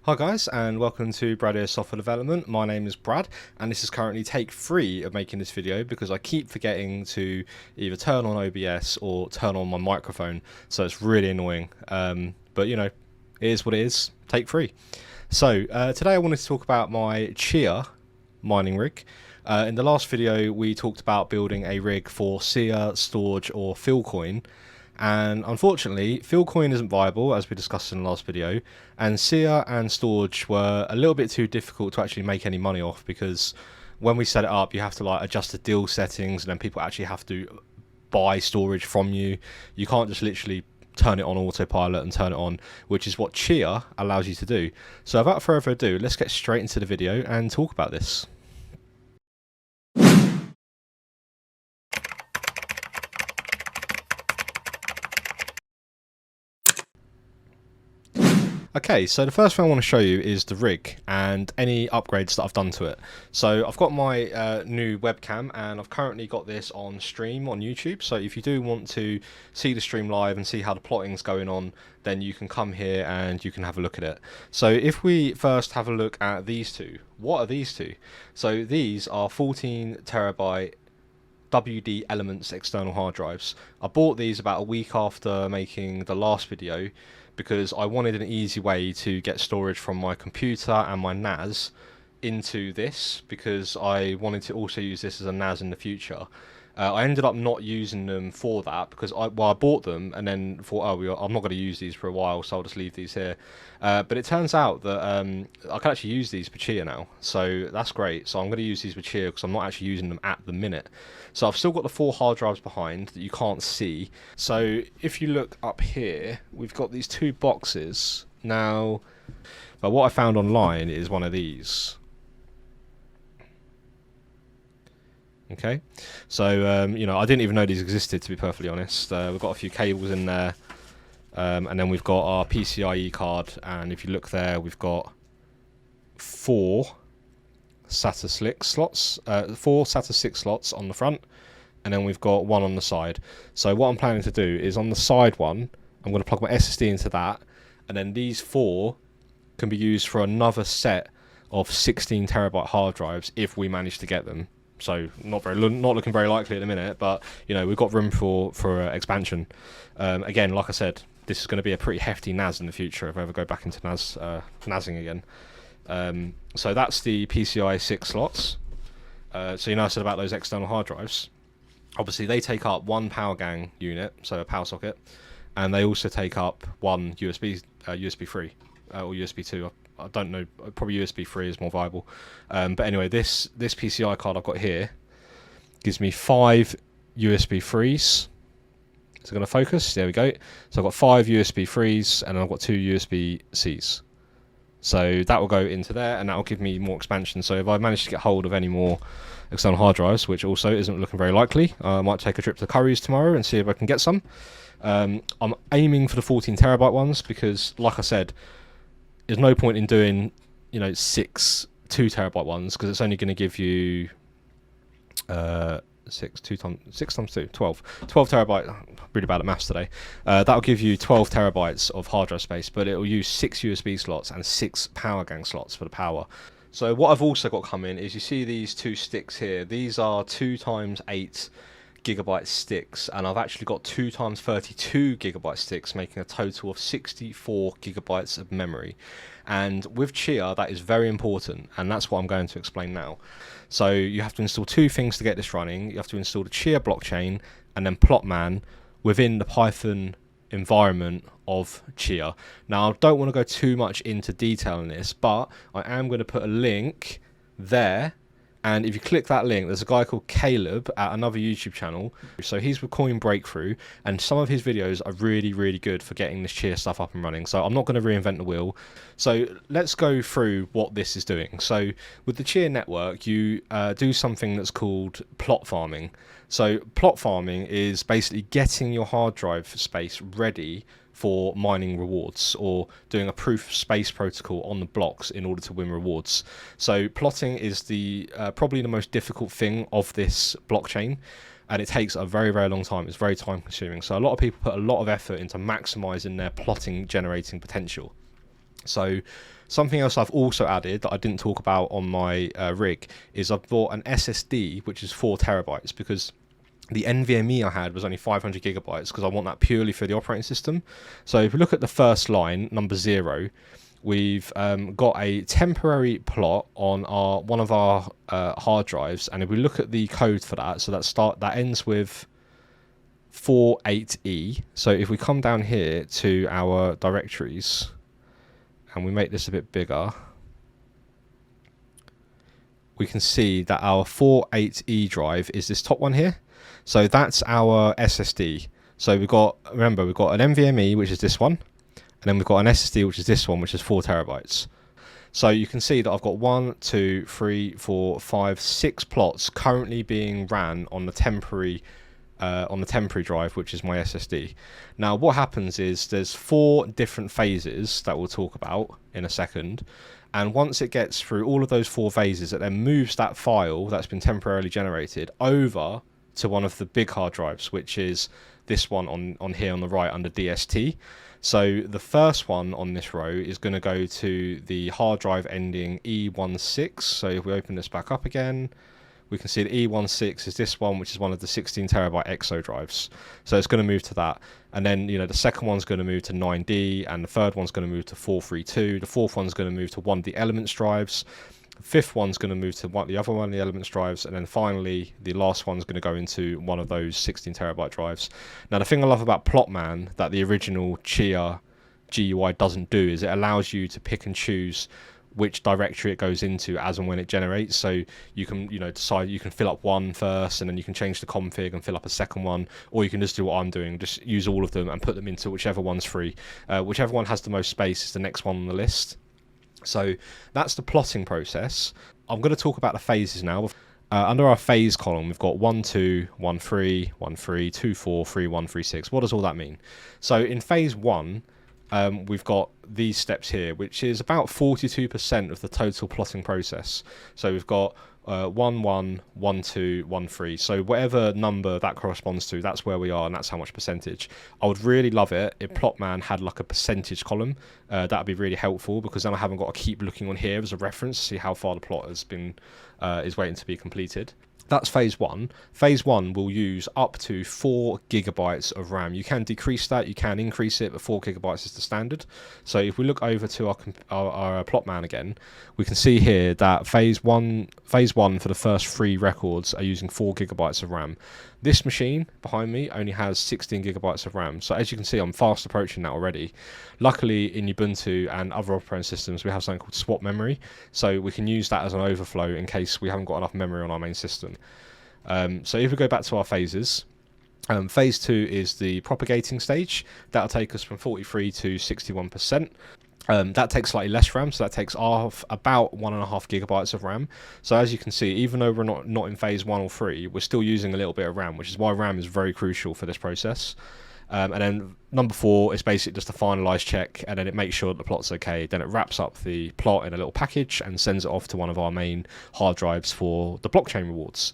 Hi guys, and welcome to Brad Here Software Development. My name is Brad, and this is currently take 3 of making this video because I keep forgetting to either turn on OBS or turn on my microphone, so it's really annoying. But you know, it is what it is. Take 3. So today I wanted to talk about my Chia mining rig. In the last video, we talked about building a rig for Chia, Storage, or Philcoin. And unfortunately, Philcoin isn't viable, as we discussed in the last video, and Chia and Storage were a little bit too difficult to actually make any money off, because when we set it up, you have to like adjust the deal settings, and then people actually have to buy storage from you. You can't just literally turn it on autopilot and turn it on, which is what Chia allows you to do. So without further ado, let's get straight into the video and talk about this. Okay, so the first thing I want to show you is the rig and any upgrades that I've done to it. So I've got my new webcam, and I've currently got this on stream on YouTube. So if you do want to see the stream live and see how the plotting's going on, then you can come here and you can have a look at it. So if we first have a look at these two, what are these two? So these are 14 terabyte WD Elements external hard drives. I bought these about a week after making the last video, because I wanted an easy way to get storage from my computer and my NAS into this, because I wanted to also use this as a NAS in the future. I ended up not using them for that, because I bought them and then thought, oh, I'm not going to use these for a while, so I'll just leave these here. But it turns out that I can actually use these for Chia now, so that's great. So I'm going to use these for Chia because I'm not actually using them at the minute. So I've still got the 4 hard drives behind that you can't see. So if you look up here, we've got these 2 boxes. Now, but what I found online is one of these. Okay, so you know, I didn't even know these existed, to be perfectly honest. We've got a few cables in there, and then we've got our PCIe card, and if you look there, we've got 4 SATA 6 slots, 4 SATA 6 slots on the front, and then we've got 1 on the side. So what I'm planning to do is, on the side one, I'm going to plug my SSD into that, and then these 4 can be used for another set of 16 terabyte hard drives if we manage to get them. So not looking very likely at the minute, but you know, we've got room for expansion. Again, like I said, this is going to be a pretty hefty NAS in the future if I ever go back into NASing again. So that's the PCI 6 slots. So you know, I said about those external hard drives. Obviously, they take up 1 power gang unit, so a power socket, and they also take up 1 USB 3 or USB 2. I don't know, probably USB 3 is more viable. But anyway, this PCI card I've got here gives me 5 USB 3s. Is it going to focus? There we go. So I've got 5 USB 3s, and I've got 2 USB Cs. So that will go into there, and that will give me more expansion. So if I manage to get hold of any more external hard drives, which also isn't looking very likely, I might take a trip to Curry's tomorrow and see if I can get some. I'm aiming for the 14 terabyte ones because, like I said, there's no point in doing, you know, 6 2 terabyte ones, because it's only going to give you 6 times 2 12 terabyte. I'm really bad at maths today. That'll give you 12 terabytes of hard drive space, but it'll use 6 USB slots and 6 power gang slots for the power. So what I've also got coming is, you see these 2 sticks here. These are 2 times 8 gigabyte sticks, and I've actually got 2 times 32 gigabyte sticks, making a total of 64 gigabytes of memory. And with Chia, that is very important, and that's what I'm going to explain now. So you have to install 2 things to get this running. You have to install the Chia blockchain and then Plotman within the Python environment of Chia. Now, I don't want to go too much into detail in this, but I am going to put a link there. And if you click that link, there's a guy called Caleb at another YouTube channel. So he's with Coin Breakthrough, and some of his videos are really, really good for getting this Chia stuff up and running. So I'm not going to reinvent the wheel. So let's go through what this is doing. So with the Chia network, you do something that's called plot farming. So plot farming is basically getting your hard drive space ready for mining rewards, or doing a proof of space protocol on the blocks in order to win rewards. So plotting is the probably the most difficult thing of this blockchain, and it takes a very, very long time. It's very time consuming. So a lot of people put a lot of effort into maximizing their plotting generating potential. So Something else I've also added that I didn't talk about on my rig is I've bought an SSD which is 4 terabytes, because the NVMe I had was only 500 gigabytes, because I want that purely for the operating system. So if we look at the first line, number 0, we've got a temporary plot on one of our hard drives, and if we look at the code for that, so that ends with 48E. So if we come down here to our directories and we make this a bit bigger, we can see that our 48E drive is this top one here. So that's our SSD. So remember, we've got an NVMe, which is this one, and then we've got an SSD, which is this one, which is 4 terabytes. So you can see that I've got 1, 2, 3, 4, 5, 6 plots currently being ran on the temporary drive, which is my SSD. Now what happens is there's 4 different phases that we'll talk about in a second, and once it gets through all of those 4 phases, it then moves that file that's been temporarily generated over to one of the big hard drives, which is this one on here on the right under DST. So the first one on this row is going to go to the hard drive ending E16. So if we open this back up again, we can see the E16 is this one, which is one of the 16 terabyte EXO drives. So it's going to move to that. And then, the second one's going to move to 9D, and the third one's going to move to 432. The fourth one's going to move to one of the Elements drives. The fifth one's going to move to the other one of the Elements drives. And then finally, the last one's going to go into one of those 16 terabyte drives. Now, the thing I love about Plotman that the original Chia GUI doesn't do is it allows you to pick and choose which directory it goes into as and when it generates. So you can decide, you can fill up one first, and then you can change the config and fill up a second one, or you can just do what I'm doing, just use all of them and put them into whichever one's free. Whichever one has the most space is the next one on the list. So that's the plotting process. I'm going to talk about the phases now. Under our phase column, we've got 1, 2, 1, 3, 1, 3, 2, 4, 3, 1, 3, 6. What does all that mean? So in phase 1, we've got these steps here, which is about 42% of the total plotting process. So we've got 1, 1, 1, 2, 1, 3. So whatever number that corresponds to, that's where we are, and that's how much percentage. I would really love it if Plotman had like a percentage column. That would be really helpful, because then I haven't got to keep looking on here as a reference to see how far the plot has been is waiting to be completed. That's phase 1. Phase 1 will use up to 4 gigabytes of RAM. You can decrease that, you can increase it, but 4 gigabytes is the standard. So if we look over to our Plotman again, we can see here that phase 1 for the first 3 records are using 4 gigabytes of RAM. This machine behind me only has 16 gigabytes of RAM. So as you can see, I'm fast approaching that already. Luckily, in Ubuntu and other operating systems, we have something called swap memory. So we can use that as an overflow in case we haven't got enough memory on our main system. So if we go back to our phases, phase 2 is the propagating stage. That'll take us from 43 to 61%. That takes slightly less RAM, so that takes off about 1.5 gigabytes of RAM. So as you can see, even though we're not in phase 1 or 3, we're still using a little bit of RAM, which is why RAM is very crucial for this process. And then number 4 is basically just a finalize check, and then it makes sure that the plot's okay. Then it wraps up the plot in a little package and sends it off to one of our main hard drives for the blockchain rewards.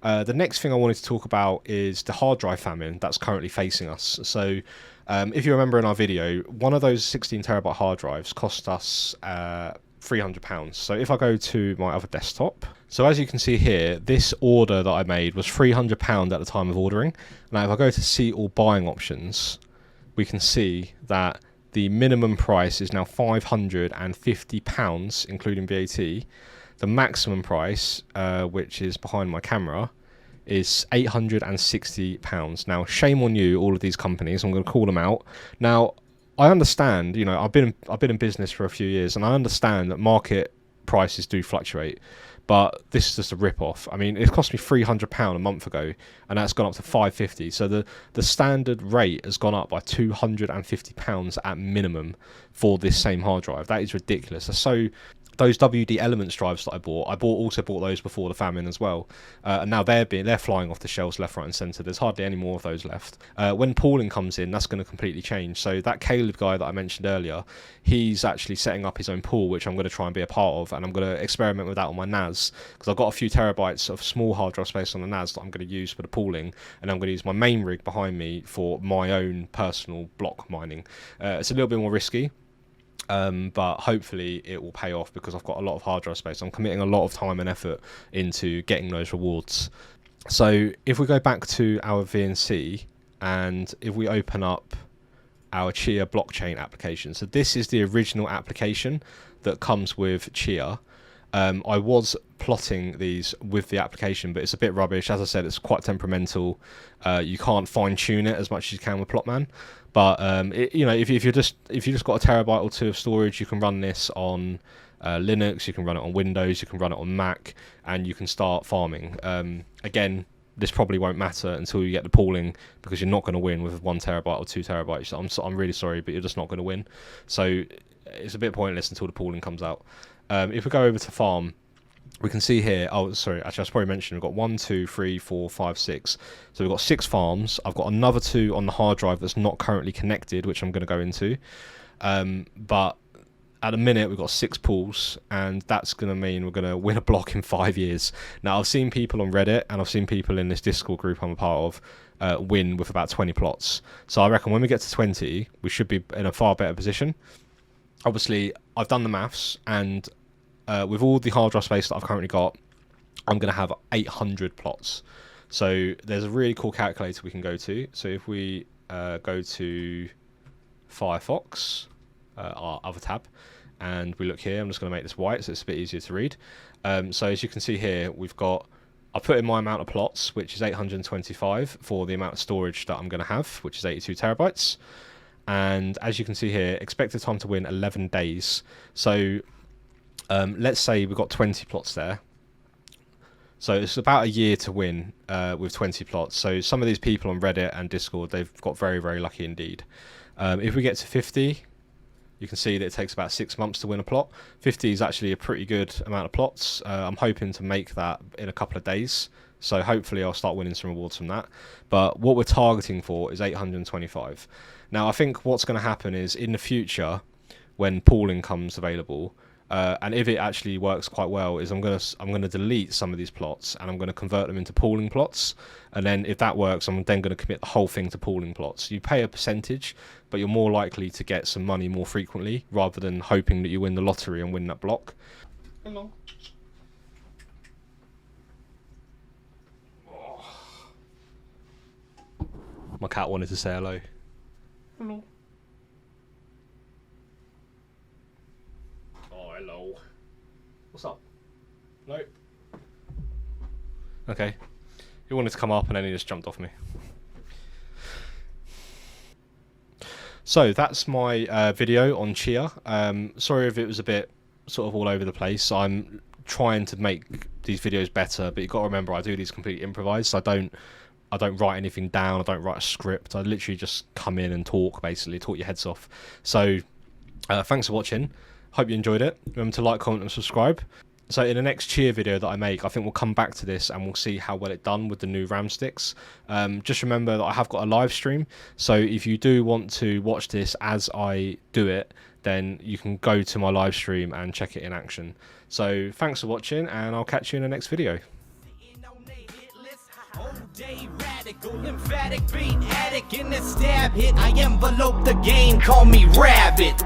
The next thing I wanted to talk about is the hard drive famine that's currently facing us. So if you remember in our video, one of those 16 terabyte hard drives cost us £300. So if I go to my other desktop, so as you can see here, this order that I made was £300 at the time of ordering. Now if I go to see all buying options, we can see that the minimum price is now £550, including VAT. The maximum price, which is behind my camera, is £860. Now, shame on you, all of these companies. I'm going to call them out. Now, I understand. I've been in business for a few years, and I understand that market prices do fluctuate. But this is just a rip-off. I mean, it cost me £300 a month ago, and that's gone up to £550. So the standard rate has gone up by £250 at minimum for this same hard drive. That is ridiculous. Those WD Elements drives that I also bought those before the famine as well, and now they're flying off the shelves left, right, and centre. There's hardly any more of those left. When pooling comes in, that's going to completely change. So that Caleb guy that I mentioned earlier, he's actually setting up his own pool, which I'm going to try and be a part of, and I'm going to experiment with that on my NAS, because I've got a few terabytes of small hard drive space on the NAS that I'm going to use for the pooling, and I'm going to use my main rig behind me for my own personal block mining. It's a little bit more risky. but hopefully it will pay off because I've got a lot of hard drive space. I'm committing a lot of time and effort into getting those rewards. So if we go back to our VNC and if we open up our Chia blockchain application, so this is the original application that comes with Chia. I was plotting these with the application, but it's a bit rubbish. As I said, it's quite temperamental. You can't fine tune it as much as you can with Plotman. But you know, if you just got a terabyte or two of storage, you can run this on Linux. You can run it on Windows. You can run it on Mac, and you can start farming. Again, this probably won't matter until you get the pooling, because you're not going to win with 1 terabyte or 2 terabytes. I'm really sorry, but you're just not going to win. So it's a bit pointless until the pooling comes out. If we go over to farm, we can see here, oh sorry, actually I should probably mention we've got 1, 2, 3, 4, 5, 6. So we've got 6 farms. I've got another 2 on the hard drive that's not currently connected, which I'm going to go into. But at the minute we've got 6 pools, and that's going to mean we're going to win a block in 5 years. Now I've seen people on Reddit and I've seen people in this Discord group I'm a part of win with about 20 plots. So I reckon when we get to 20, we should be in a far better position. Obviously, I've done the maths, and with all the hard drive space that I've currently got, I'm going to have 800 plots. So there's a really cool calculator we can go to. So if we go to Firefox, our other tab, and we look here, I'm just going to make this white so it's a bit easier to read. So as you can see here, I put in my amount of plots, which is 825 for the amount of storage that I'm going to have, which is 82 terabytes. And as you can see here, expected time to win 11 days. So let's say we've got 20 plots there. So it's about a year to win with 20 plots. So some of these people on Reddit and Discord, they've got very, very lucky indeed. If we get to 50, you can see that it takes about 6 months to win a plot. 50 is actually a pretty good amount of plots. I'm hoping to make that in a couple of days. So hopefully I'll start winning some rewards from that. But what we're targeting for is 825. Now I think what's going to happen is in the future, when pooling comes available, and if it actually works quite well, is I'm going to delete some of these plots and I'm going to convert them into pooling plots. And then if that works, I'm then going to commit the whole thing to pooling plots. You pay a percentage, but you're more likely to get some money more frequently rather than hoping that you win the lottery and win that block. Hello. My cat wanted to say hello. Hello. Oh, hello. What's up? No. Okay. He wanted to come up and then he just jumped off me. So that's my video on Chia. Sorry if it was a bit sort of all over the place. I'm trying to make these videos better, but you've got to remember I do these completely improvised. So I don't write anything down. I don't write a script. I literally just come in and talk, basically, talk your heads off. So thanks for watching. Hope you enjoyed it. Remember to like, comment and subscribe. So in the next Chia video that I make, I think we'll come back to this and we'll see how well it done with the new RAM sticks. Just remember that I have got a live stream. So if you do want to watch this as I do it, then you can go to my live stream and check it in action. So thanks for watching, and I'll catch you in the next video. Day radical, emphatic, beat addict in the stab hit. I envelope the game, call me Rabbit.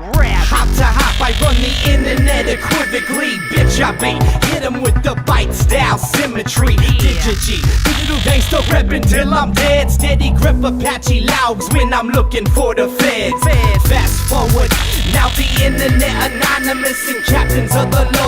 Hop to hop, I run the internet equivocally. Bitch, I bait, hit him with the bite style symmetry. Digi, digital gangsta reppin' till I'm dead. Steady grip Apache logs when I'm looking for the feds. Fast forward, now the internet anonymous and captains of the lows